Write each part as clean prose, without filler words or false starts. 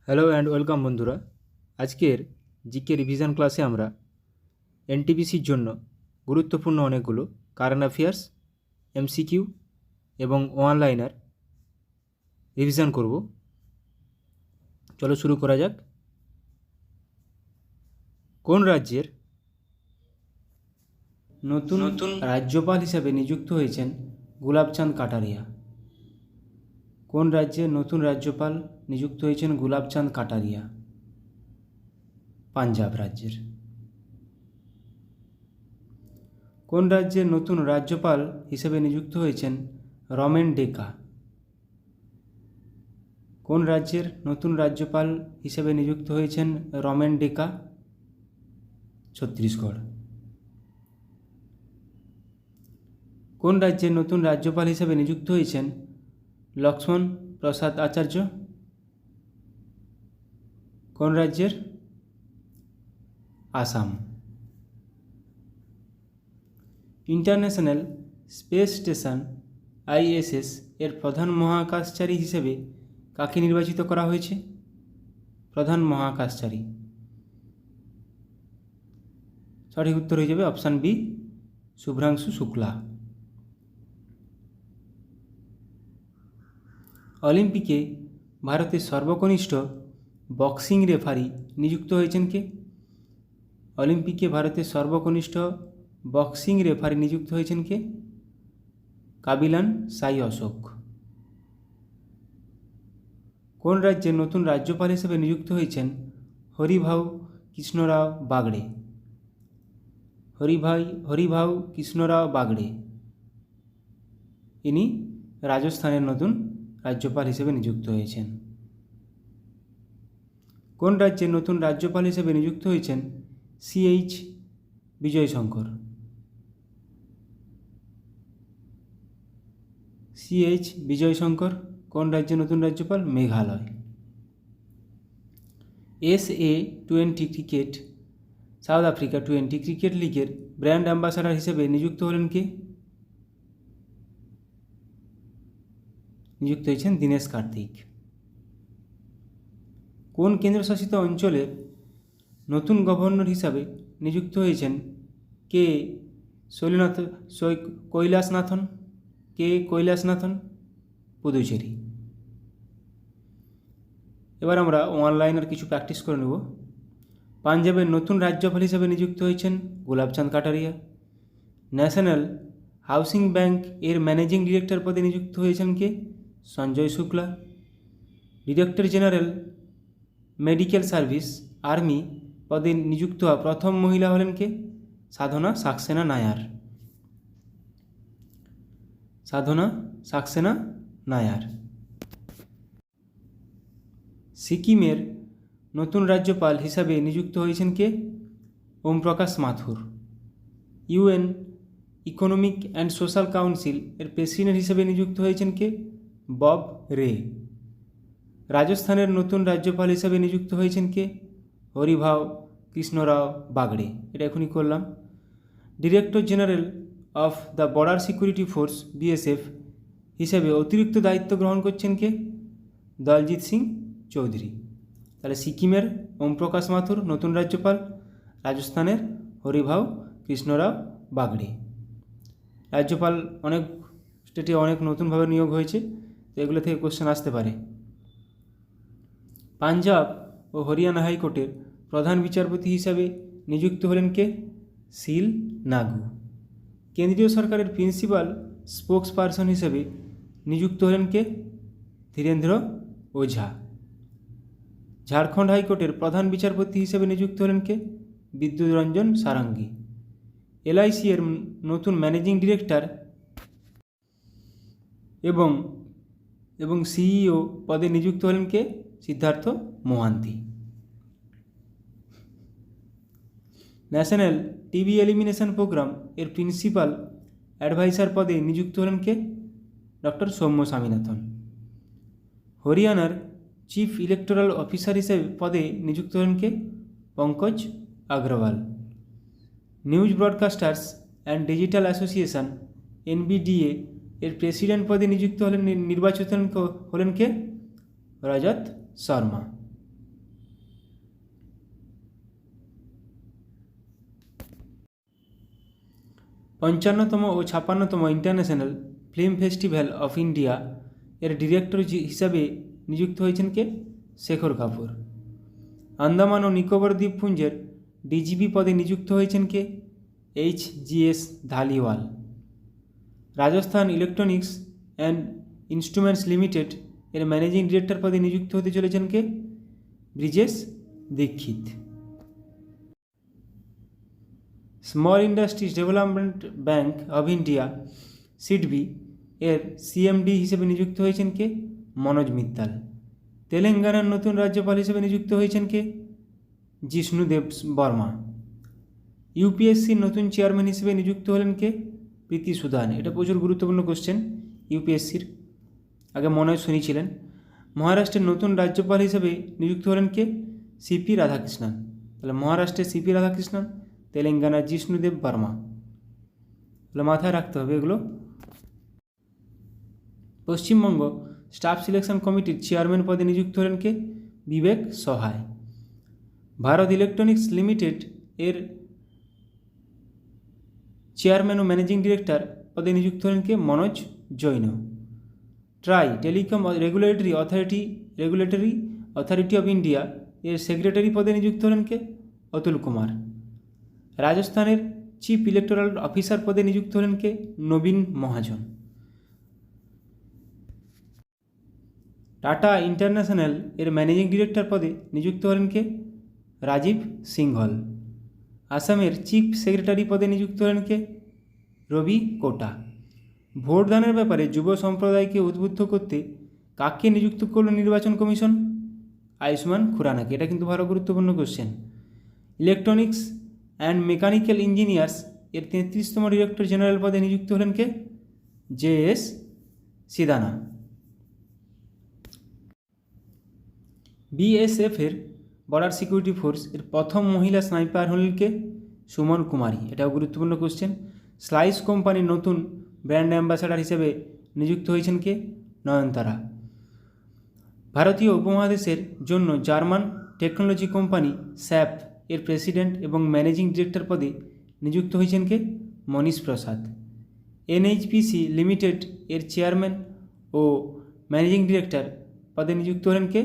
Hello and welcome বন্ধুরা। আজকের GK revision ক্লাসে আমরা এনটিপিসির জন্য গুরুত্বপূর্ণ অনেকগুলো কারেন্ট অ্যাফেয়ার্স, এমসিকিউ এবং ওয়ান লাইনার রিভিশন করব। চলো শুরু করা যাক। কোন রাজ্যের নতুন রাজ্যপাল হিসেবে নিযুক্ত হয়েছেন গুলাবচাঁদ কাটারিয়া? কোন রাজ্যের নতুন রাজ্যপাল নিযুক্ত হয়েছেন গুলাবচাঁদ কাটারিয়া? পাঞ্জাব রাজ্যের। কোন রাজ্যের নতুন রাজ্যপাল হিসেবে নিযুক্ত হয়েছেন রমেন ডেকা? কোন রাজ্যের নতুন রাজ্যপাল হিসেবে নিযুক্ত হয়েছেন রমেন ডেকা? ছত্তিশগড়। কোন রাজ্যের নতুন রাজ্যপাল হিসেবে নিযুক্ত হয়েছেন লক্ষ্মণ প্রসাদ আচার্য? কোন রাজ্যের? Assam. International space station ISS এর প্রধান মহাকাশচারী হিসেবে কাকে নির্বাচিত করা হয়েছে? প্রধান মহাকাশচারী। সঠিক উত্তর হয়ে যাবে অপশান বি, শুভ্রাংশু শুক্লা। অলিম্পিকে ভারতের সর্বকনিষ্ঠ বক্সিং রেফারি নিযুক্ত হয়েছেন কে? অলিম্পিকে ভারতের সর্বকনিষ্ঠ বক্সিং রেফারি নিযুক্ত হয়েছেন কে? কাবিলান সাই অশোক। কোন রাজ্যের নতুন রাজ্যপাল হিসেবে নিযুক্ত হয়েছেন হরিভাউ কৃষ্ণরাও বাগড়ে? হরিভাউ কৃষ্ণরাও বাগড়ে ইনি রাজস্থানের নতুন রাজ্যপাল হিসেবে নিযুক্ত হয়েছেন। কোন রাজ্যের নতুন রাজ্যপাল হিসেবে নিযুক্ত হয়েছেন সিএইচ বিজয়শঙ্কর? সিএইচ বিজয়শঙ্কর কোন রাজ্যের নতুন রাজ্যপাল? Meghalaya. SA-20 cricket south Africa 20 cricket লিগের ব্র্যান্ড অ্যাম্বাসাডার হিসেবে নিযুক্ত হলেন কে? নিযুক্ত হয়েছেন দীনেশ কার্তিক। কোন কেন্দ্রশাসিত অঞ্চলের নতুন গভর্নর হিসাবে নিযুক্ত হয়েছেন কে কৈলাসনাথন? পুদুচেরি। এবার আমরা অনলাইনের কিছু প্র্যাকটিস করে নেব। পাঞ্জাবের নতুন রাজ্যপাল হিসেবে নিযুক্ত হয়েছেন Gulabchand Kataria. National housing bank এর ম্যানেজিং ডিরেক্টর পদে নিযুক্ত হয়েছেন কে? Sanjay Shukla. Director general medical service army পদে নিযুক্ত হওয়া প্রথম মহিলা হলেন কে? সাধনা সাক্সেনা নায়ার। সাধনা সাক্সেনা নায়ার। সিকিমের নতুন রাজ্যপাল হিসাবে নিযুক্ত হয়েছেন কে? ওম প্রকাশ মাথুর। UN economic and social council এর প্রেসিডেন্ট হিসেবে নিযুক্ত হয়েছেন কে? বব রে। রাজস্থানের নতুন রাজ্যপাল হিসাবে নিযুক্ত হয়েছেন কে? হরিভাউ কৃষ্ণরাও বাগড়ে। এটা এখনই করলাম। Director general of the border security force BSF হিসেবে অতিরিক্ত দায়িত্ব গ্রহণ করছেন কে? দলজিৎ সিং চৌধুরী। তাহলে সিকিমের ওম প্রকাশ মাথুর নতুন রাজ্যপাল, রাজস্থানের হরিভাউ কৃষ্ণরাও বাগড়ে। রাজ্যপাল অনেক স্টেটে অনেক নতুনভাবে নিয়োগ হয়েছে, তো এগুলো থেকে কোশ্চেন আসতে পারে। পাঞ্জাব ও হরিয়ানা হাইকোর্টের প্রধান বিচারপতি হিসাবে নিযুক্ত হলেন কে? শিল নাগু। কেন্দ্রীয় সরকারের প্রিন্সিপাল স্পোক্স পারসন হিসেবে নিযুক্ত হলেন কে? ধীরেন্দ্র ওঝা। ঝাড়খণ্ড হাইকোর্টের প্রধান বিচারপতি হিসেবে নিযুক্ত হলেন কে? বিদ্যুৎ রঞ্জন সারাঙ্গী। LIC এর নতুন ম্যানেজিং ডিরেক্টর এবং CEO পদে নিযুক্ত হলেন কে? Siddharth Mohanty. National TB elimination programme এর প্রিন্সিপাল অ্যাডভাইসার পদে নিযুক্ত হলেন কে? ডক্টর সৌম্য স্বামীনাথন। হরিয়ানার চিফ ইলেকটোরাল অফিসার হিসেবে পদে নিযুক্ত হলেন কে? Pankaj Agarwal. News broadcasters and digital association NBDA এর প্রেসিডেন্ট পদে নিযুক্ত নির্বাচিত হলেন কে? রজত শর্মা। ৫৫তম ও ৫৬তম international film festival of India এর ডিরেক্টর হিসাবে নিযুক্ত হয়েছেন কে? শেখর কাপুর। আন্দামান ও নিকোবর দ্বীপপুঞ্জের ডিজিপি পদে নিযুক্ত হয়েছেন কে? HGS Dhaliwal. Rajasthan electronics and instruments limited এর ম্যানেজিং ডিরেক্টর পদে নিযুক্ত হতে চলেছেন কে? Brijesh Dikshit. Small industries development bank of India SIDBI এর CMD হিসেবে নিযুক্ত হয়েছেন কে? মনোজ মিত্তাল। তেলেঙ্গানার নতুন রাজ্যপাল হিসেবে নিযুক্ত হয়েছেন কে? জিষ্ণুদেব বর্মা। ইউপিএসসির নতুন চেয়ারম্যান হিসেবে নিযুক্ত হলেন কে? প্রীতি সুদান। এটা প্রচুর গুরুত্বপূর্ণ কোশ্চেন ইউপিএসসির, আগে মনে হয় শুনেছিলেন। মহারাষ্ট্রের নতুন রাজ্যপাল হিসেবে নিযুক্ত হলেন কে? CP রাধাকৃষ্ণন। তাহলে মহারাষ্ট্রের CP রাধাকৃষ্ণন, তেলেঙ্গানার জিষ্ণুদেব বর্মা। তাহলে মাথায় রাখতে হবে এগুলো। পশ্চিমবঙ্গ স্টাফ সিলেকশন কমিটির চেয়ারম্যান পদে নিযুক্ত হলেন কে? বিবেক সহায়। ভারত ইলেকট্রনিক্স লিমিটেড এর চেয়ারম্যান ও ম্যানেজিং ডিরেক্টর পদে নিযুক্ত হলেন কে? Manoj Jain. TRAI telecom regulatory authority of India এর সেক্রেটারি পদে নিযুক্ত হলেন কে? অতুল কুমার। রাজস্থানের চিফ ইলেকটোরাল অফিসার পদে নিযুক্ত হলেন কে? নবীন মহাজন। টাটা ইন্টারন্যাশনাল এর ম্যানেজিং ডিরেক্টর পদে নিযুক্ত হলেন কে? রাজীব সিংঘল। আসামের চিফ সেক্রেটারি পদে নিযুক্ত হলেন কে? রবি কোটা। ভোটদানের ব্যাপারে যুব সম্প্রদায়কে উদ্বুদ্ধ করতে কাকে নিযুক্ত করল নির্বাচন কমিশন? আয়ুষ্মান খুরানাকে। এটা কিন্তু ভালো গুরুত্বপূর্ণ question. Electronics and mechanical engineers এর 33তম ডিরেক্টর জেনারেল পদে নিযুক্ত হলেন কে? JS সিদানা। BSF এর বর্ডার সিকিউরিটি ফোর্স এর প্রথম মহিলা স্নাইপার হলেন কে? সুমন কুমারী। এটাও গুরুত্বপূর্ণ কোশ্চেন। স্লাইস কোম্পানির নতুন ব্র্যান্ড অ্যাম্বাসাডার হিসেবে নিযুক্ত হয়েছেন কে? নয়নতারা। ভারতীয় উপমহাদেশের জন্য জার্মান টেকনোলজি কোম্পানি SAP এর প্রেসিডেন্ট এবং ম্যানেজিং ডিরেক্টর পদে নিযুক্ত হয়েছেন কে? মনীশ প্রসাদ। NHPC লিমিটেড এর চেয়ারম্যান ও ম্যানেজিং ডিরেক্টর পদে নিযুক্ত হলেন কে?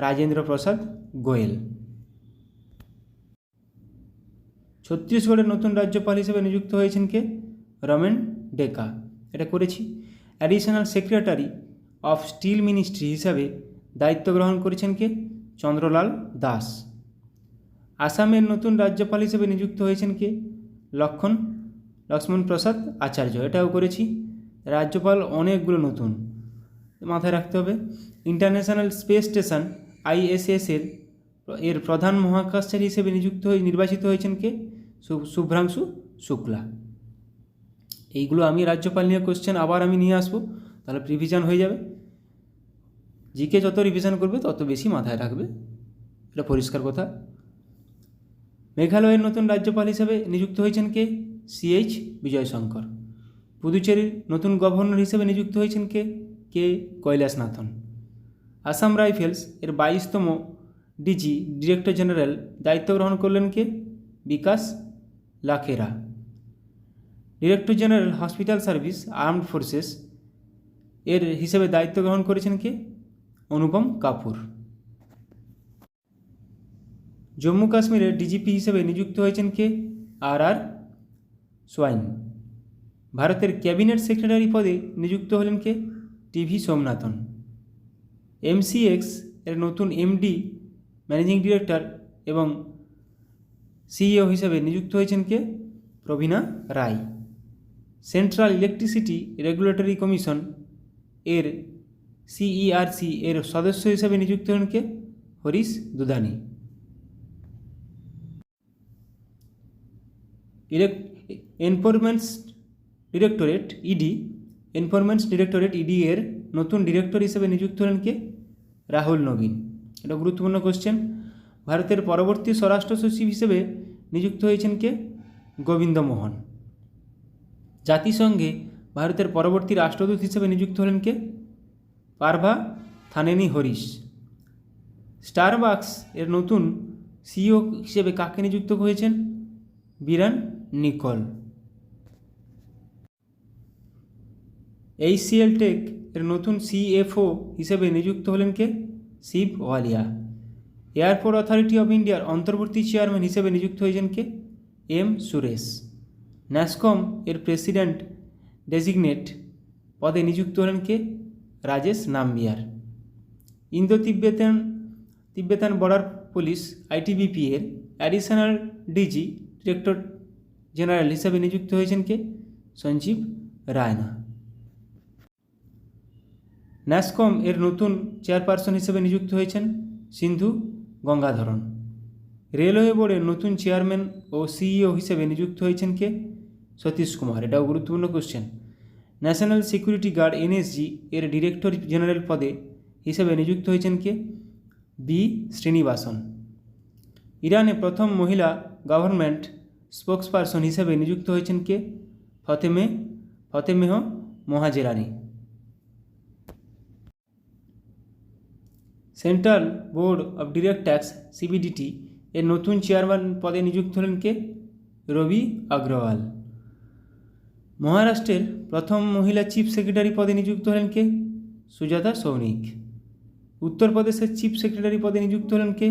রাজেন্দ্র প্রসাদ গোয়েল। ছত্তিশগড়ের নতুন রাজ্যপাল হিসেবে নিযুক্ত হয়েছেন কে? রমেন ডেকা। এটা করেছি। Additional secretary of steel ministry হিসাবে দায়িত্ব গ্রহণ করেছেন কে? চন্দ্রলাল দাস। আসামের নতুন রাজ্যপাল হিসেবে নিযুক্ত হয়েছেন কে? লক্ষ্মণ প্রসাদ আচার্য। এটাও করেছি। রাজ্যপাল অনেকগুলো নতুন, মাথায় রাখতে হবে। ইন্টারন্যাশনাল স্পেস স্টেশন ISS এর প্রধান মহাকাশচারী হিসেবে নির্বাচিত হয়েছেন কে? শুভ্রাংশু শুক্লা। এইগুলো আমি রাজ্যপাল নিয়ে কোশ্চেন আবার আমি নিয়ে আসবো, তাহলে রিভিশন হয়ে যাবে। জিকে যত রিভিশন করবে তত বেশি মাথায় রাখবে, এটা পরিষ্কার কথা। মেঘালয়ের নতুন রাজ্যপাল হিসেবে নিযুক্ত হয়েছেন কে? CH বিজয়শঙ্কর। পুদুচেরির নতুন গভর্নর হিসেবে নিযুক্ত হয়েছেন কে? কৈলাসনাথন। আসাম রাইফেলস এর 22তম ডিরেক্টর জেনারেল দায়িত্ব গ্রহণ করলেন কে? Bikash Lakhera. Director general hospital service armed forces এর হিসেবে দায়িত্ব গ্রহণ করেছেন কে? অনুপম কাপুর। জম্মু কাশ্মীরের ডিজিপি হিসেবে নিযুক্ত হয়েছেন কে? RR swine. ভারতের ক্যাবিনেট সেক্রেটারি পদে নিযুক্ত হলেন কে? TV সোমনাথন। MCX এর নতুন MD ম্যানেজিং ডিরেক্টর এবং CEO হিসেবে নিযুক্ত হয়েছেন কে? প্রবীণা রায়। সেন্ট্রাল ইলেকট্রিসিটি রেগুলেটরি কমিশন এর CERC এর সদস্য হিসেবে নিযুক্ত হলেন কে? হরিশ দুধানি। এনফোর্সমেন্ট ডিরেক্টরেট ED এর নতুন ডিরেক্টর হিসেবে নিযুক্ত হলেন কে? রাহুল নবীন। এটা গুরুত্বপূর্ণ কোশ্চেন। ভারতের পরবর্তী স্বরাষ্ট্র সচিব হিসেবে নিযুক্ত হয়েছেন কে? গোবিন্দ মোহন। জাতিসংঘে ভারতের পরবর্তী রাষ্ট্রদূত হিসেবে নিযুক্ত হলেন কে? পারভা থানেনি হরিশ। স্টারবাকস এর নতুন CEO হিসেবে কাকে নিযুক্ত হয়েছেন? বিরান নিকল। HCL টেক এর নতুন CFO হিসেবে নিযুক্ত হলেন কে? শিব ওয়ালিয়া। এয়ারপোর্ট অথরিটি অফ ইন্ডিয়ার অন্তর্বর্তী চেয়ারম্যান হিসেবে নিযুক্ত হয়েছেন কে? M সুরেশ। ন্যাসকম এর প্রেসিডেন্ট ডেজিগনেট পদে নিযুক্ত হলেন কে? Rajesh Nambiar. Indo Tibetan border police ITBP এর অ্যাডিশনাল ডিজি ডিরেক্টর জেনারেল হিসেবে নিযুক্ত হয়েছেন কে? সঞ্জীব রায়না। ন্যাসকম এর নতুন চেয়ারপারসন হিসেবে নিযুক্ত হয়েছেন সিন্ধু গঙ্গাধরন। রেলওয়ে বোর্ডের নতুন চেয়ারম্যান ও CEO হিসেবে নিযুক্ত হয়েছেন কে? সতীশ কুমার। এটাও গুরুত্বপূর্ণ question. National security guard NSG এর ডিরেক্টর জেনারেল পদে হিসেবে নিযুক্ত হয়েছেন কে? B শ্রীনিবাসন। ইরানে প্রথম মহিলা গভর্নমেন্ট স্পোক্সপারসন হিসেবে নিযুক্ত হয়েছেন কে? Fatemeh Mohajerani. Central board of direct tax CBDT এর নতুন চেয়ারম্যান পদে নিযুক্ত হলেন কে? রবি অগ্রওয়াল। মহারাষ্ট্রের প্রথম মহিলা চিফ সেক্রেটারি পদে নিযুক্ত হলেন কে? সুজাতা সৌনিক। উত্তরপ্রদেশের চিফ সেক্রেটারি পদে নিযুক্ত হলেন কে?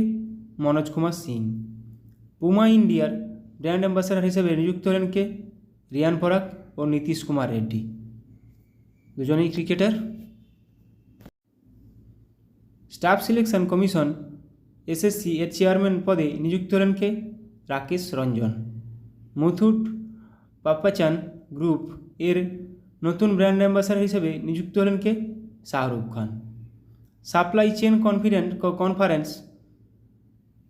মনোজ কুমার সিং। পুমা ইন্ডিয়ার ব্র্যান্ড অ্যাম্বাসাডার হিসেবে নিযুক্ত হলেন কে? রিয়ান পরাগ ও নীতিশ কুমার রেড্ডি। দুজনেই cricketer. Staff selection commission SSC এর চেয়ারম্যান পদে নিযুক্ত হলেন কে? রাকেশ রঞ্জন। মুথুট পাপ্পাচান গ্রুপ এর নতুন ব্র্যান্ড অ্যাম্বাসাডার হিসেবে নিযুক্ত হলেন কে? Shahrukh Khan. Supply chain conference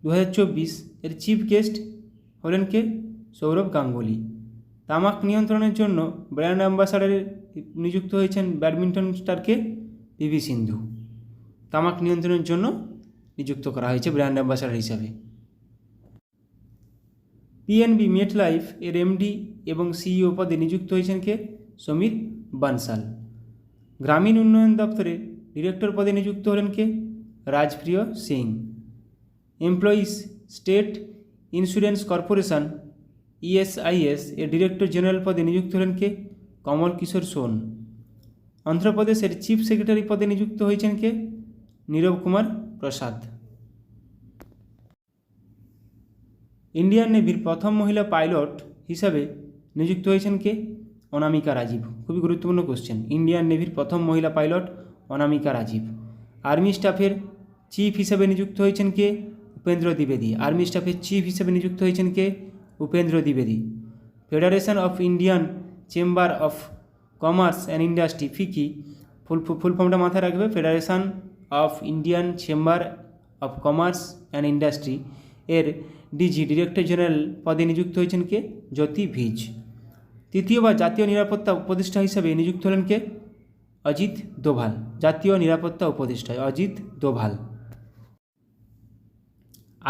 2024 এর চিফ গেস্ট হলেন কে? সৌরভ গাঙ্গুলি। তামাক নিয়ন্ত্রণের জন্য ব্র্যান্ড অ্যাম্বাসাডারে নিযুক্ত হয়েছেন ব্যাডমিন্টন স্টারকে PV সিন্ধু। তামাক নিয়ন্ত্রণের জন্য নিযুক্ত করা হয়েছে ব্র্যান্ড অ্যাম্বাসাডার হিসাবে। PNB মেটলাইফ এর MD এবং CEO পদে নিযুক্ত হয়েছেন কে? সমীর বানসাল। গ্রামীণ উন্নয়ন দপ্তরে ডিরেক্টর পদে নিযুক্ত হলেন কে? Rajpriya Singh. Employees state insurance corporation ESIS এর ডিরেক্টর জেনারেল পদে নিযুক্ত হলেন কে? কমল কিশোর সোন। অন্ধ্রপ্রদেশের চিফ সেক্রেটারি পদে নিযুক্ত হয়েছেন কে? নীরব কুমার প্রসাদ। ইন্ডিয়ান নেভির প্রথম মহিলা পাইলট হিসাবে নিযুক্ত হয়েছেন কে? অনামিকা রাজীব। খুবই গুরুত্বপূর্ণ কোশ্চেন। ইন্ডিয়ান নেভির প্রথম মহিলা পাইলট অনামিকা রাজীব। আর্মি স্টাফের চিফ হিসেবে নিযুক্ত হয়েছেন কে? উপেন্দ্র দ্বিবেদী। আর্মি স্টাফের চিফ হিসেবে নিযুক্ত হয়েছেন কে? উপেন্দ্র দ্বিবেদী। Federation of Indian chamber of commerce and industry FICCI full ফর্মটা মাথায় রাখবে। Federation of Indian chamber of commerce and industry এর DG ডিরেক্টর জেনারেল পদে নিযুক্ত হয়েছেন কে? জ্যোতি ভিজ। তৃতীয়বার জাতীয় নিরাপত্তা উপদেষ্টা হিসেবে নিযুক্ত হলেন কে? অজিত দোভাল। জাতীয় নিরাপত্তা উপদেষ্টায় অজিত দোভাল।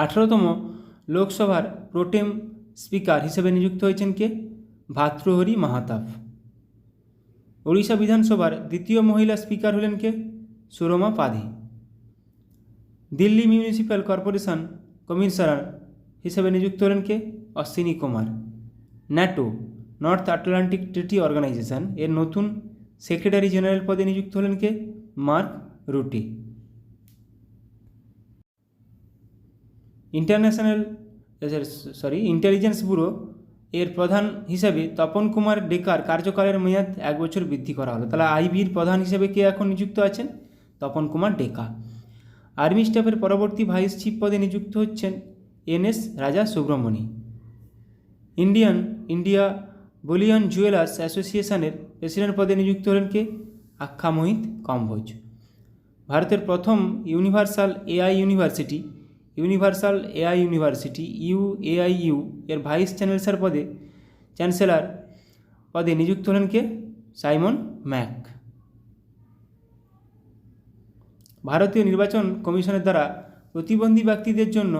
18তম লোকসভার প্রোটেম স্পিকার হিসেবে নিযুক্ত হয়েছেন কে? ভাতৃহরি মাহাতাব। ওড়িশা বিধানসভার দ্বিতীয় মহিলা স্পিকার হলেন কে? Surama Padhy. Delhi municipal corporation commissioner হিসেবে নিযুক্ত হলেন কে? Ashwini Kumar. NATO north Atlantic treaty organisation এর নতুন সেক্রেটারি জেনারেল পদে নিযুক্ত হলেন কে? Mark Rutte. ইন্টেলিজেন্স ব্যুরো এর প্রধান হিসেবে তপন কুমার ডেকার কার্যকালের মেয়াদ 1 বছর বৃদ্ধি করা হলো। তাহলে IBর প্রধান হিসেবে কে এখন নিযুক্ত আছেন? তপন কুমার ডেকা। আর্মি স্টাফের পরবর্তী ভাইস চিফ পদে নিযুক্ত হচ্ছেন NS রাজা সুব্রমণি। ইন্ডিয়া বুলিয়ন জুয়েলার্স অ্যাসোসিয়েশনের প্রেসিডেন্ট পদে নিযুক্ত হলেন কে? আখ্যা মোহিত কম্বোজ। ভারতের প্রথম ইউনিভার্সাল AI ইউনিভার্সিটি UAIU এর ভাইস চ্যান্সেলর পদে নিযুক্ত হলেন কে? Simon Mac. ভারতীয় নির্বাচন কমিশনের দ্বারা প্রতিবন্ধী ব্যক্তিদের জন্য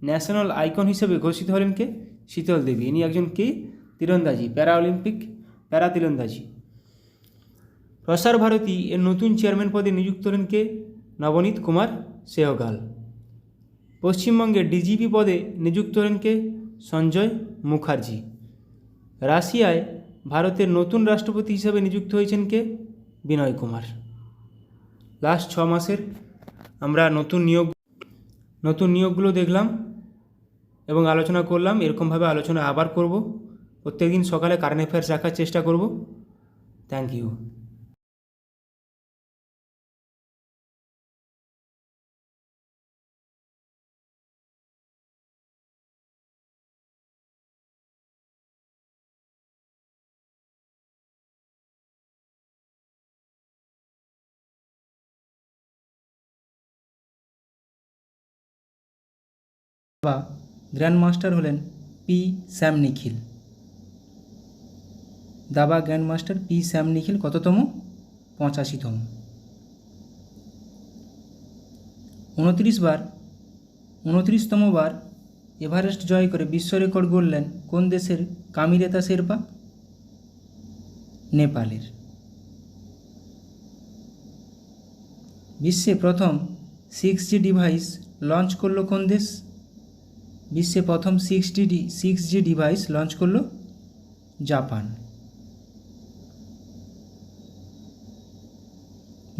ন্যাশনাল আইকন হিসেবে ঘোষিত হলেন কে? শীতল দেবী। ইনি একজন কে? তীরন্দাজি, প্যারা তীরন্দাজি। প্রসার ভারতী এর নতুন চেয়ারম্যান পদে নিযুক্ত হলেন কে? নবনীত কুমার সেহগাল। পশ্চিমবঙ্গের DGP পদে নিযুক্ত হলেন কে? সঞ্জয় মুখার্জি। রাশিয়ায় ভারতের নতুন রাষ্ট্রপতি হিসেবে নিযুক্ত হয়েছেন কে? বিনয় কুমার। লাস্ট 6 মাসের আমরা নতুন নিয়োগগুলো দেখলাম এবং আলোচনা করলাম। এরকমভাবে আলোচনা আবার করব। প্রত্যেকদিন সকালে কারেন্ট অ্যাফেয়ার্স রাখার চেষ্টা করব। Thank you. বা গ্র্যান্ড মাস্টার হলেন পি স্যাম নিখিল। দাবা grand master P Shyam Nikhil কততম? 85তম। 29তম বার এভারেস্ট জয় করে বিশ্ব রেকর্ড গড়লেন কোন দেশের কামিরেতা শেরপা? নেপালের। বিশ্বে প্রথম 6G ডিভাইস লঞ্চ করলো কোন দেশ? বিশ্বে প্রথম 6G ডিভাইস লঞ্চ করলো জাপান।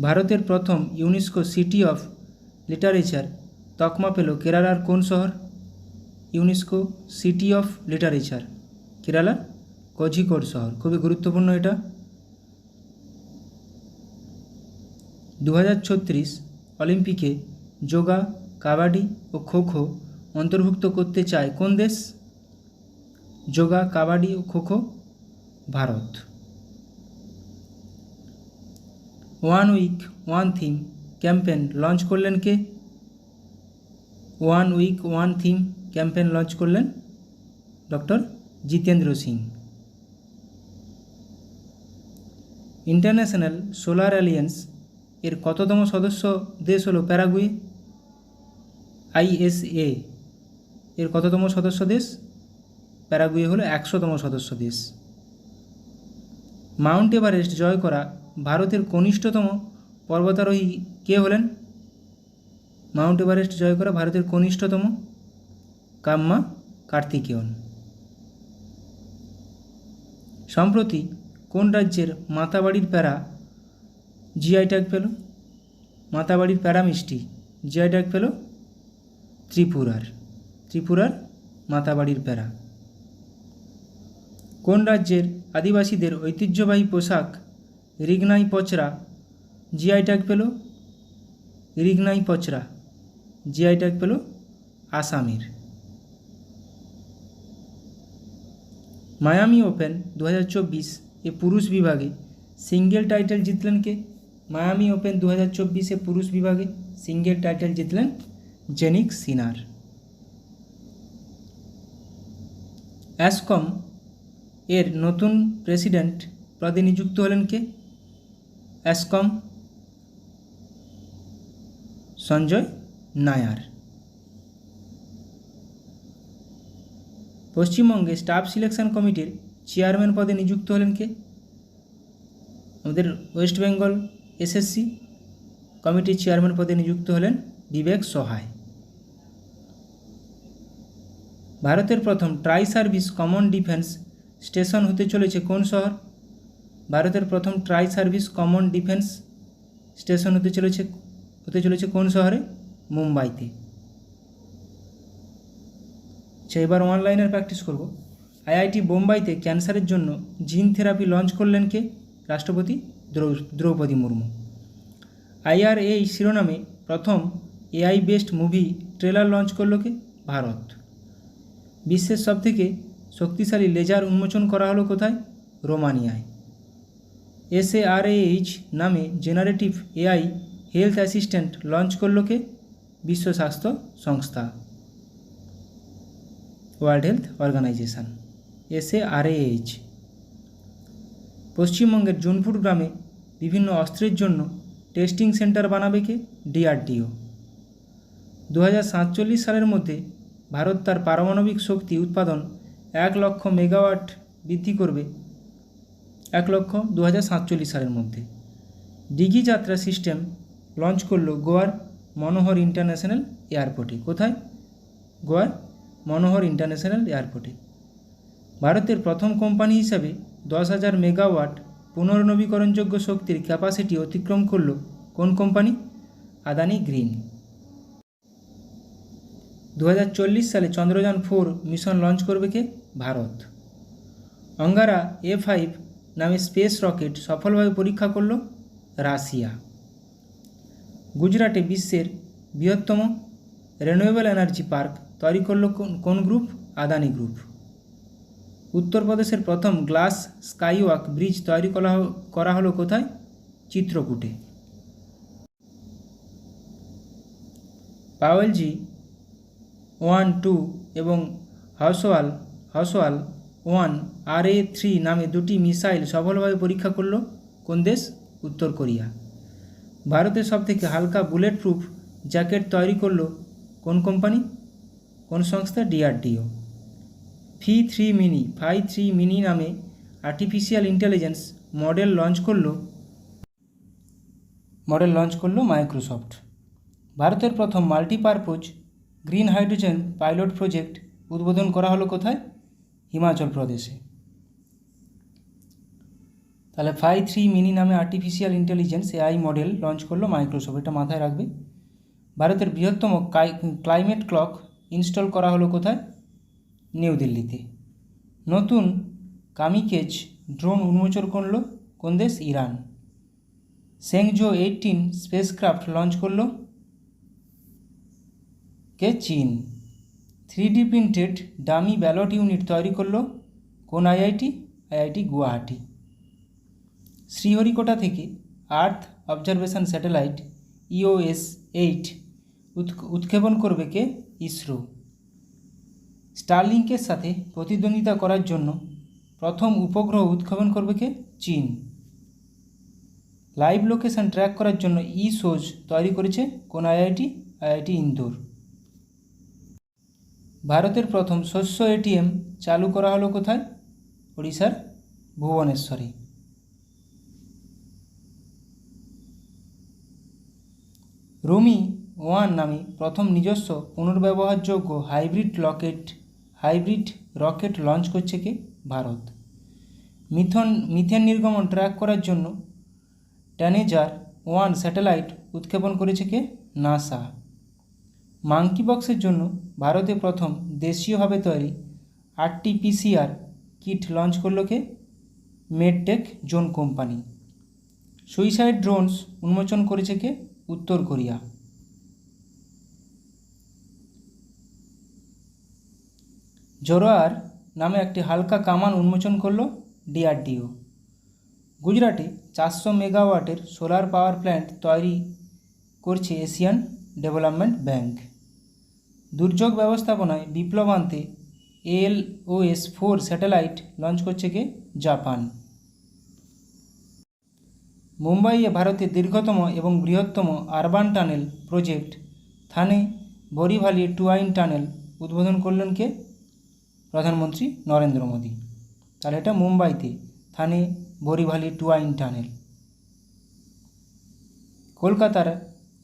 ভারতের প্রথম ইউনেস্কো সিটি অফ লিটারেচার তকমা পেল কেরালার কোন শহর? ইউনেস্কো সিটি অফ লিটারেচার কেরালার কোঝিকোড শহর। খুবই গুরুত্বপূর্ণ এটা। 2036 অলিম্পিকে যোগা, কাবাডি ও খোখো অন্তর্ভুক্ত করতে চায় কোন দেশ? যোগা, কাবাডি ও kho kho Bharat. One week one theme campaign launch করলেন কে? One week one theme campaign launch করলেন doctor Jitendra Singh. International solar alliance এর কততম সদস্য দেশ হলো প্যারাগুয়ে? ISA এর কততম সদস্য দেশ? প্যারাগুয়ে হলো 100তম সদস্য দেশ। মাউন্ট এভারেস্ট জয় করা ভারতের কনিষ্ঠতম পর্বতারোহী কে হলেন? মাউন্ট এভারেস্ট জয় করা ভারতের কনিষ্ঠতম কাম্মা কার্তিকেয়ন। সম্প্রতি কোন রাজ্যের মাতাবাড়ির প্যারা জিআই ট্যাগ পেল? মাতাবাড়ির প্যারা মিষ্টি জিআই ট্যাগ পেল ত্রিপুরার মাতাবাড়ির প্যারা। কোন রাজ্যের আদিবাসীদের ঐতিহ্যবাহী পোশাক রিগনাই পচরা জিআই ট্যাগ পেল? রিগনাই পচরা জিআই ট্যাগ পেল আসামের। মায়ামি ওপেন 2024 এ পুরুষ বিভাগে সিঙ্গেল টাইটেল জিতলেন কে? মায়ামি ওপেন 2024 এ পুরুষ বিভাগে সিঙ্গেল টাইটেল জিতলেন জেনিক সিনার। অ্যাসকম এর নতুন প্রেসিডেন্ট পদে নিযুক্ত হলেন কে? অ্যাসকম সঞ্জয় নায়ার। পশ্চিমবঙ্গে স্টাফ সিলেকশন কমিটির চেয়ারম্যান পদে নিযুক্ত হলেন কে? আমাদের ওয়েস্ট বেঙ্গল SSC কমিটির চেয়ারম্যান পদে নিযুক্ত হলেন বিবেক সহায়। ভারতের প্রথম try service common defence station হতে চলেছে কোন শহর? ভারতের প্রথম try service common defence station হতে চলেছে কোন শহরে? মুম্বাইতে। আচ্ছা, এবার অনলাইনের প্র্যাকটিস করব। IIT বোম্বাইতে ক্যান্সারের জন্য জিন থেরাপি লঞ্চ করলেন কে? রাষ্ট্রপতি দ্রৌপদী মুর্মু। IRA শিরোনামে প্রথম AI based movie trailer launch করলো কে? ভারত। বিশ্বের সবথেকে শক্তিশালী লেজার উন্মোচন করা হলো কোথায়? রোমানিয়ায়। SARAH নামে generative AI health assistant launch করলো কে? বিশ্ব স্বাস্থ্য সংস্থা, ওয়ার্ল্ড হেলথ অর্গানাইজেশন। SARAH। পশ্চিমবঙ্গের জুনপুর গ্রামে বিভিন্ন অস্ত্রের জন্য টেস্টিং সেন্টার বানাবে কে? DRDO। 2047 সালের মধ্যে ভারত তার পারমাণবিক শক্তি উৎপাদন 1 লক্ষ মেগাওয়াট বৃদ্ধি করবে। 1 লক্ষ 2047 সালের মধ্যে। ডিগি যাত্রা সিস্টেম লঞ্চ করলো গোয়ার মনোহর ইন্টারন্যাশনাল এয়ারপোর্টে। কোথায়? গোয়ার মনোহর ইন্টারন্যাশনাল এয়ারপোর্টে। ভারতের প্রথম কোম্পানি হিসাবে 10,000 মেগাওয়াট পুনর্নবীকরণযোগ্য শক্তির ক্যাপাসিটি অতিক্রম করল কোন কোম্পানি? আদানি গ্রিন। 2040 সালে চন্দ্রযান-4 মিশন লঞ্চ করবে কে? ভারত। অঙ্গারা A5 নামে স্পেস রকেট সফলভাবে পরীক্ষা করল রাশিয়া। গুজরাটে বিশ্বের বৃহত্তম রিনিউয়েবল এনার্জি পার্ক তৈরি করল কোন গ্রুপ? আদানি গ্রুপ। উত্তরপ্রদেশের প্রথম গ্লাস স্কাইওয়াক ব্রিজ তৈরি করা হলো কোথায়? চিত্রকূটে। পাওয়েলজি 1, 2 এবং হসওয়াল 1 RA3 নামে দুটি মিসাইল সফলভাবে পরীক্ষা করল কোন দেশ? উত্তর কোরিয়া। ভারতের সবথেকে হালকা বুলেট প্রুফ জ্যাকেট তৈরি করল কোন কোম্পানি? কোন সংস্থা? DRDO। Phi 3 মিনি নামে আর্টিফিশিয়াল ইন্টেলিজেন্স মডেল লঞ্চ করল মাইক্রোসফট। ভারতের প্রথম multipurpose green hydrogen pilot project উদ্বোধন করা হলো কোথায়? হিমাচল প্রদেশে। তাহলে Phi 3 মিনি নামে artificial intelligence AI model launch করলো মাইক্রোসফট, এটা মাথায় রাখবে। ভারতের বৃহত্তম ক্লাইমেট ক্লক ইনস্টল করা হলো কোথায়? নিউ দিল্লিতে। নতুন কামিকেজ ড্রোন উন্মোচন করল কোন দেশ? ইরান। সেংজো 18 স্পেসক্রাফট লঞ্চ করল কে? চীন। 3D printed dummy ballot unit তৈরি করল কোন IIT? IIT গুয়াহাটি। শ্রীহরিকোটা থেকে আর্থ অবজারভেশন স্যাটেলাইট EOS 8 উৎক্ষেপণ করবে কে? ইসরো। স্টারলিংকের সাথে প্রতিদ্বন্দ্বিতা করার জন্য প্রথম উপগ্রহ উৎক্ষেপণ করবে কে? চীন। লাইভ লোকেশন ট্র্যাক করার জন্য eSOZ তৈরি করেছে কোন IIT? IIT ইন্দোর। ভারতের প্রথম শস্য ATM চালু করা হলো কোথায়? ওড়িশার ভুবনেশ্বরে। রুমি 1 নামে প্রথম নিজস্ব পুনর্ব্যবহারযোগ্য হাইব্রিড রকেট লঞ্চ করছে কে? ভারত। মিথেন নির্গমন ট্র্যাক করার জন্য ট্যানেজার 1 স্যাটেলাইট উৎক্ষেপণ করেছে কে? নাসা। মাঙ্কি বক্সের জন্য ভারতে প্রথম দেশীয়ভাবে তৈরি RT-PCR কিট লঞ্চ করল কে? Medtech zone company. Suicide drones উন্মোচন করেছে কে? উত্তর কোরিয়া। জোরোয়ার নামে একটি হালকা কামান উন্মোচন করল DRDO। গুজরাটে 400 মেগাওয়াটের সোলার পাওয়ার প্ল্যান্ট তৈরি করছে এশিয়ান ডেভেলপমেন্ট ব্যাংক। দুর্যোগ ব্যবস্থাপনায় বিপ্লব আনতে ALOS 4 স্যাটেলাইট লঞ্চ করছে কে? জাপান। মুম্বাইয়ে ভারতের দীর্ঘতম এবং বৃহত্তম আরবান টানেল প্রজেক্ট থানে বোরিভালি টুয়াইন টানেল উদ্বোধন করলেন কে? প্রধানমন্ত্রী নরেন্দ্র মোদী। তাহলে এটা মুম্বাইতে থানে বোরিভালি টুয়াইন টানেল।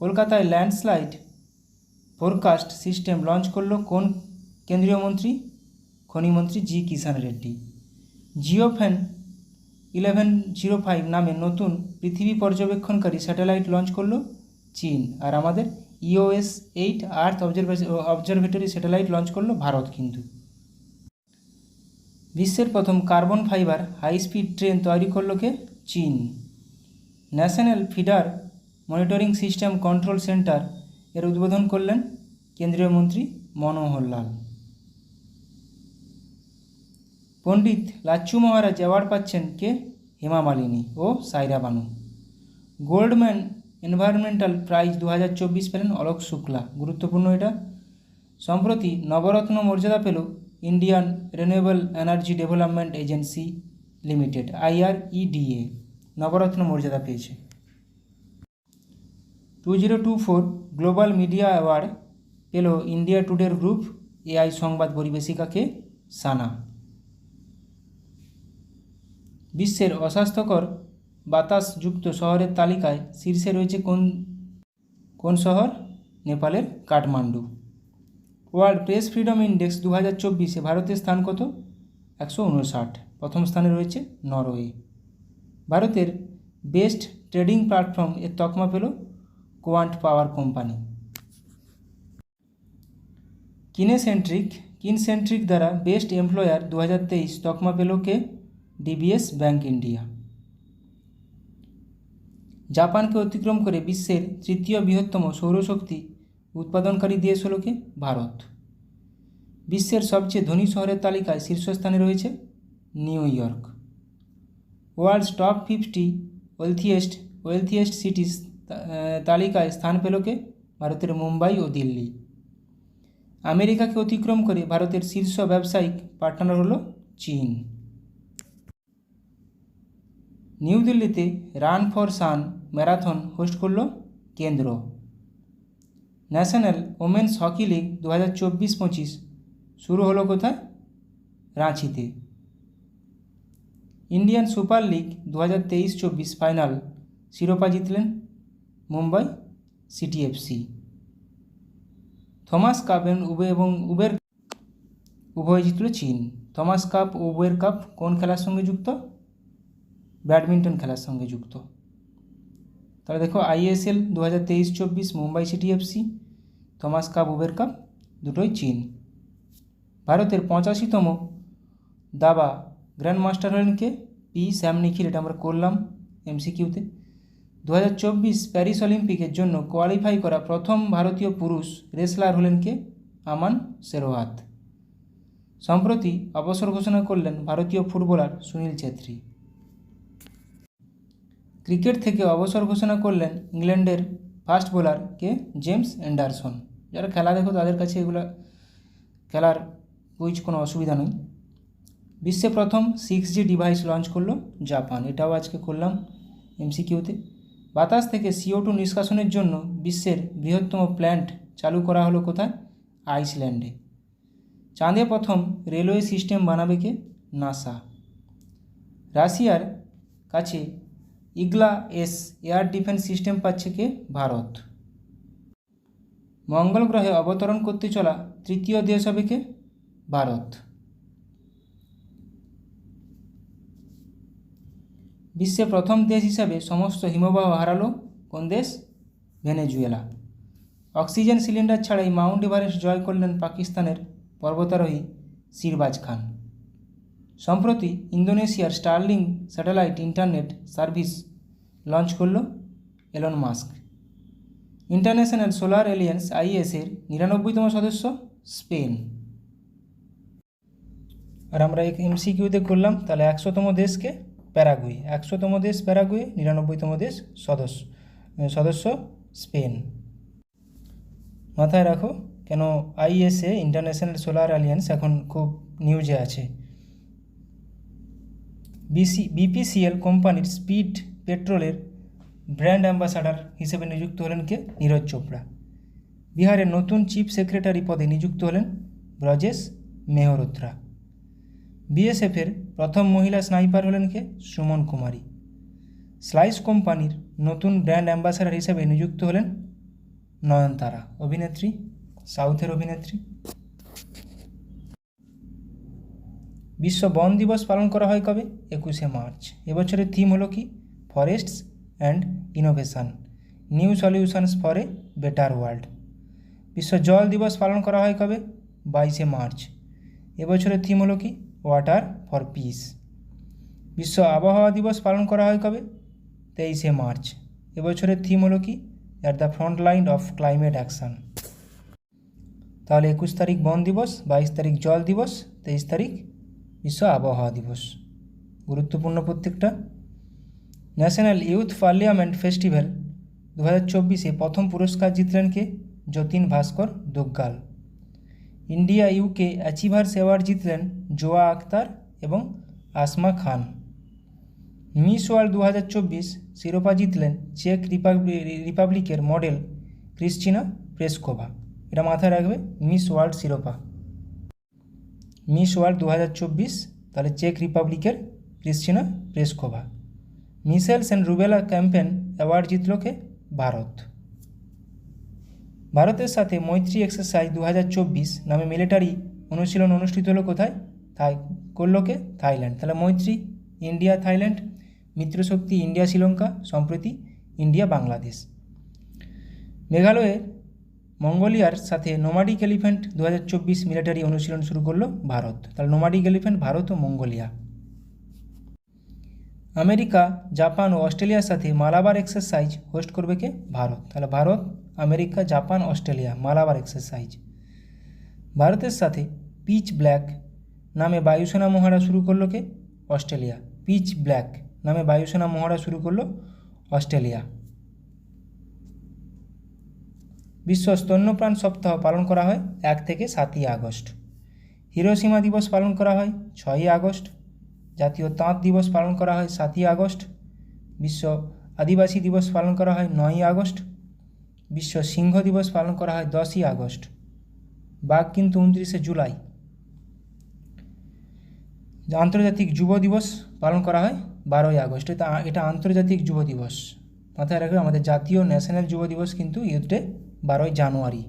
কলকাতায় ল্যান্ডস্লাইড ফোরকাস্ট সিস্টেম লঞ্চ করল কোন কেন্দ্রীয় মন্ত্রী? খনিমন্ত্রী জি কিষাণ রেড্ডি। জিওফ্যান 1105 নামে নতুন পৃথিবী পর্যবেক্ষণকারী স্যাটেলাইট লঞ্চ করল চীন। আর আমাদের EOS 8 earth observatory satellite launch করল ভারত। কিন্তু বিশ্বের প্রথম carbon fibre high speed train তৈরি করল কে? চীন। National feeder monitoring system control centre এর উদ্বোধন করলেন কেন্দ্রীয় মন্ত্রী মনোহর লাল। পণ্ডিত লাচ্ছু মহারাজ অ্যাওয়ার্ড পাচ্ছেন কে? হেমা মালিনী ও সাইরা বানু। গোল্ডম্যান এনভায়রনমেন্টাল প্রাইজ 2024 পেলেন অলোক শুক্লা। গুরুত্বপূর্ণ এটা। সম্প্রতি নবরত্ন মর্যাদা পেল Indian renewable energy development agency limited IREDA নবরত্ন মর্যাদা পেয়েছে। 2024 গ্লোবাল মিডিয়া অ্যাওয়ার্ড পেল ইন্ডিয়া টুডের গ্রুপ AI সংবাদ পরিবেশিকাকে? সানা। বিশ্বের অস্বাস্থ্যকর বাতাসযুক্ত শহরের তালিকায় শীর্ষে রয়েছে কোন শহর? নেপালের Kathmandu. World press freedom index 2024 ভারতের স্থান কত? 159। প্রথম স্থানে রয়েছে নরওয়ে। ভারতের বেস্ট ট্রেডিং প্ল্যাটফর্ম এর তকমা পেল কোয়ান্ট পাওয়ার কোম্পানি। কিনসেন্ট্রিক দ্বারা বেস্ট এমপ্লয়ার 2023 তকমা পেল কে? DBS bank India. জাপানকে অতিক্রম করে বিশ্বের তৃতীয় বৃহত্তম সৌরশক্তি উৎপাদনকারী দেশ হল কে? ভারত। বিশ্বের সবচেয়ে ধনী শহরের তালিকায় শীর্ষস্থানে রয়েছে New York. World's top 50 wealthiest cities তালিকায় স্থান পেল কে? ভারতের মুম্বাই ও দিল্লি। আমেরিকাকে অতিক্রম করে ভারতের শীর্ষ ব্যবসায়িক পার্টনার হল চীন। নিউ দিল্লিতে run for sun marathon host করল কেন্দ্র। ন্যাশনাল ওমেন্স হকি লিগ 2024-25 শুরু হলো কোথায়? রাঁচিতে। ইন্ডিয়ান সুপার লিগ 2023-24 ফাইনাল শিরোপা জিতলেন Mumbai city FC. Thomas cup এবং উবের উভয় জিতল চীন। থমাস কাপ ও উবের কাপ কোন খেলার সঙ্গে যুক্ত? ব্যাডমিন্টন খেলার সঙ্গে যুক্ত। তাহলে দেখো ISL 2023-24 Mumbai city FC, Thomas cup Uber cup দুটোই চীন। ভারতের 85তম দাবা গ্র্যান্ড মাস্টার হলেন কে? পি শ্যাম নিখিল। এটা আমরা করলাম এমসিকিউতে। 2024 প্যারিস অলিম্পিকের জন্য কোয়ালিফাই করা প্রথম ভারতীয় পুরুষ রেসলার হলেন কে? আমান শেরওয়াত। সম্প্রতি অবসর ঘোষণা করলেন ভারতীয় ফুটবলার সুনীল ছেত্রী। ক্রিকেট থেকে অবসর ঘোষণা করলেন ইংল্যান্ডের ফাস্ট বোলার কে? James Anderson. যারা খেলা দেখো তাদের কাছে এগুলো খেলার কুইজ কোনো অসুবিধা নেই। বিশ্বে প্রথম 6G ডিভাইস লঞ্চ করলো জাপান। এটাও আজকে করলাম এমসিকিউতে। বাতাস থেকে CO2 নিষ্কাশনের জন্য বিশ্বের বৃহত্তম প্ল্যান্ট চালু করা হলো কোথায়? আইসল্যান্ডে। চাঁদে প্রথম রেলওয়ে সিস্টেম বানাবে কে? নাসা। রাশিয়ার কাছে ইগলা এস এয়ার ডিফেন্স সিস্টেম পাচ্ছে কে? ভারত। মঙ্গল গ্রহে অবতরণ করতে চলা তৃতীয় দেশ হবে কে? ভারত। বিশ্বে প্রথম দেশ হিসাবে সমস্ত হিমবাহ হারালো কোন দেশ? ভেনেজুয়েলা। অক্সিজেন সিলিন্ডার ছাড়াই মাউন্ট এভারেস্ট জয় করলেন পাকিস্তানের পর্বতারোহী শিরবাজ খান। সম্প্রতি ইন্দোনেশিয়ার Starlink satellite internet service launch করল Elon Musk. International solar alliance আইএসের 99তম সদস্য স্পেন। আর আমরা এমসিকিউতে করলাম তাহলে 100তম দেশকে? প্যারাগুয়ে। 100তম দেশ প্যারাগুয়ে, 99তম দেশ সদস্য স্পেন। মাথায় রাখো কেন আইএসএ ইন্টারন্যাশনাল সোলার অ্যালিয়েন্স এখন খুব নিউজে আছে। বিপিসিএল কোম্পানির স্পিড পেট্রোলের ব্র্যান্ড অ্যাম্বাসাডার হিসেবে নিযুক্ত হলেন কে? নীরজ চোপড়া। বিহারের নতুন চিফ সেক্রেটারি পদে নিযুক্ত হলেন ব্রজেশ মেহরোত্রা। বিএসএফের প্রথম মহিলা স্নাইপার হলেন কে? সুমন কুমারী। স্লাইস কোম্পানির নতুন ব্র্যান্ড অ্যাম্বাসাডার হিসেবে নিযুক্ত হলেন নয়নতারা, অভিনেত্রী, সাউথের অভিনেত্রী। বিশ্ব বন দিবস পালন করা হয় কবে? 21শে মার্চ। এবছরের থিম হলো কি? Forests and innovation, new solutions for a better world. বিশ্ব জল দিবস পালন করা হয় কবে? 22শে মার্চ। এবছরের থিম হলো কি? Water for piece. বিশ্ব আবহাওয়া দিবস পালন করা হয় কবে? 23শে মার্চ। এবছরের থিম হলো কি? At the front line of climate action. তাহলে 21 তারিখ বন দিবস, 22 তারিখ জল দিবস, 23 তারিখ বিশ্ব আবহাওয়া দিবস। গুরুত্বপূর্ণ প্রত্যেকটা। ন্যাশনাল ইউথ পার্লামেন্ট ফেস্টিভ্যাল 2024-এ প্রথম পুরস্কার জিতলেন কে? যতীন ভাস্কর দুগ্গাল। ইন্ডিয়া ইউকে অ্যাচিভার্স অ্যাওয়ার্ড জিতলেন জোয়া আক্তার এবং আসমা খান। মিস ওয়ার্ল্ড 2024 শিরোপা জিতলেন চেক রিপাবলিকের মডেল ক্রিস্টিনা প্লেসকোভা। এটা মাথায় রাখবে, মিস ওয়ার্ল্ড শিরোপা। মিস ওয়ার্ল্ড 2024 তাহলে চেক রিপাবলিকের Krystyna Pyszkova. Measles and rubella campaign award জিতল কে? ভারত। ভারতের সাথে মৈত্রী এক্সারসাইজ 2024 নামে মিলিটারি অনুশীলন অনুষ্ঠিত হলো কোথায়? করলো কে? থাইল্যান্ড। তাহলে মৈত্রী ইন্ডিয়া থাইল্যান্ড মিত্রশক্তি ইন্ডিয়া শ্রীলঙ্কা, সম্প্রতি ইন্ডিয়া বাংলাদেশ। মেঘালয়ের মঙ্গোলিয়ার সাথে নোমাডিক এলিফ্যান্ট 2024 মিলিটারি অনুশীলন শুরু করলো ভারত। তাহলে নোমাডিক এলিফ্যান্ট ভারত ও মঙ্গোলিয়া। আমেরিকা, জাপান ও অস্ট্রেলিয়ার সাথে মালাবার এক্সারসাইজ হোস্ট করবে কে? ভারত। তাহলে Bharat, America, Japan, Australia Malabar exercise. ভারতের সাথে পিচ ব্ল্যাক নামে বায়ুসেনা মহড়া শুরু করলো কে? অস্ট্রেলিয়া। পিচ ব্ল্যাক নামে বায়ুসেনা মহড়া শুরু করলো অস্ট্রেলিয়া। বিশ্ব স্তন্যপান সপ্তাহ পালন করা হয় 1 থেকে 7ই আগস্ট। হিরোশিমা দিবস পালন করা হয় 6ই আগস্ট। জাতীয় তাঁত দিবস পালন করা হয় 7ই আগস্ট। বিশ্ব আদিবাসী দিবস পালন করা হয় 9ই আগস্ট। বিশ্ব সিংহ দিবস পালন করা হয় 10ই আগস্ট। বাঘ কিন্তু 29শে জুলাই। আন্তর্জাতিক যুব দিবস পালন করা হয় 12ই আগস্ট। এটা আন্তর্জাতিক যুব দিবস। মাথায় রাখবে, আমাদের জাতীয় ন্যাশনাল যুব দিবস কিন্তু ইউথ ডে 12ই জানুয়ারি,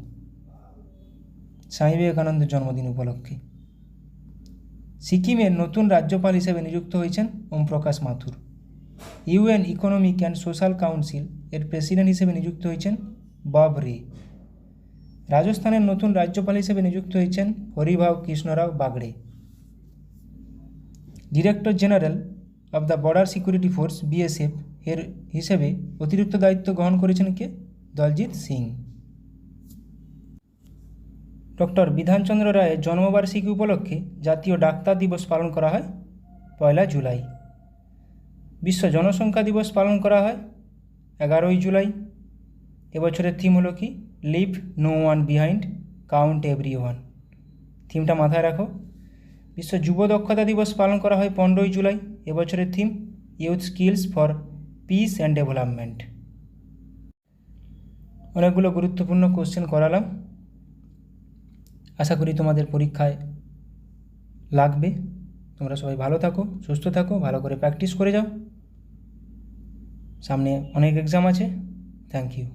স্বামী বিবেকানন্দের জন্মদিন উপলক্ষে। সিকিমের নতুন রাজ্যপাল হিসেবে নিযুক্ত হয়েছেন Om Prakash Mathur. UN economic and social council এর প্রেসিডেন্ট হিসেবে নিযুক্ত হয়েছেন বব রে। রাজস্থানের নতুন রাজ্যপাল হিসেবে নিযুক্ত হয়েছেন Haribhau Krishnarao Bagde. Director general of the border security force BSF এর হিসেবে অতিরিক্ত দায়িত্ব গ্রহণ করেছেন কে? দলজিৎ সিং। ডক্টর বিধানচন্দ্র রায়ের জন্মবার্ষিকী উপলক্ষে জাতীয় ডাক্তার দিবস পালন করা হয় 1 জুলাই। বিশ্ব জনসংখ্যা দিবস পালন করা হয় 11ই জুলাই। এবছরের থিম হলো কি? Leave no one behind, count every one. থিমটা মাথায় রাখো। বিশ্ব যুব দক্ষতা দিবস পালন করা হয় 15ই জুলাই। এবছরের theme youth skills for piece and development. অনেকগুলো গুরুত্বপূর্ণ কোশ্চেন করালাম, আশা করি তোমাদের পরীক্ষায় লাগবে। তোমরা সবাই ভালো থাকো, সুস্থ থাকো, ভালো করে প্র্যাকটিস করে যাও। সামনে অনেক এক্সাম আছে। Thank you.